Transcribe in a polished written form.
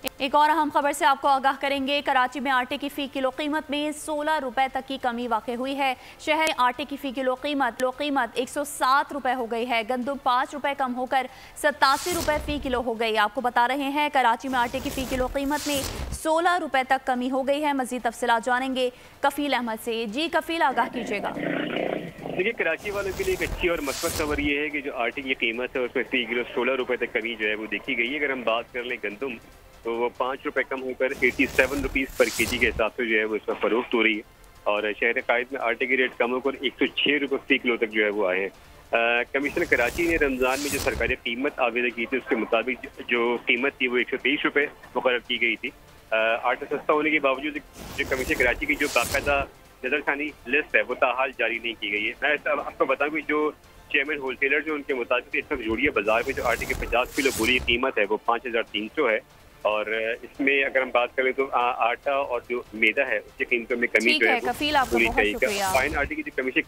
एक और अहम खबर से आपको आगाह करेंगे। कराची में आटे की फी किलो कीमत में 16 रुपए तक की कमी वाक़ई हुई है। शहर में आटे की फी किलो कीमत 107 रुपए हो गई है। गंदम 5 रुपए कम होकर 87 रुपए फी किलो हो गई। आपको बता रहे हैं कराची में आटे की फी किलो कीमत में 16 रुपए तक कमी हो गई है। मजीद तफसीलात जानेंगे कफील अहमद से। जी कफील, आगाह कीजिएगा। देखिए, कराची वालों के लिए एक अच्छी और मस्बत खबर ये है कि जो आटे की कीमत है उसमें फी किलो 16 रुपए तक कमी जो है वो देखी गई है। अगर हम बात कर लें गंदम, तो वो 5 रुपए कम होकर 87 रुपीज़ पर केजी के हिसाब से जो है वो इसमें फरोख्त हो रही है। और शहर कायद में आटे की रेट कम होकर 106 रुपये फी किलो तक जो है वो आए हैं। कमिश्नर कराची ने रमज़ान में जो सरकारी कीमत आवेदन की थी उसके मुताबिक जो कीमत थी वो 123 रुपये मुकर्रर की गई थी। आटा सस्ता होने के बावजूद जो कमिश्नर कराची की जो बाकायदा नजरसानी लिस्ट है वो ताहाल जारी नहीं की गई है। मैं आपको बताऊँ कि जो चेयरमैन होलसेलर जो उनके मुताबिक इस वक्त जोड़िया बाजार में जो आटे की 50 किलो बोरी की कीमत है वो 5300 है। और इसमें अगर हम बात करें तो आटा और जो मैदा है उसकी कीमतों में कमी जो है कफील, आपका बहुत शुक्रिया। फाइन आटे की जो कमीशन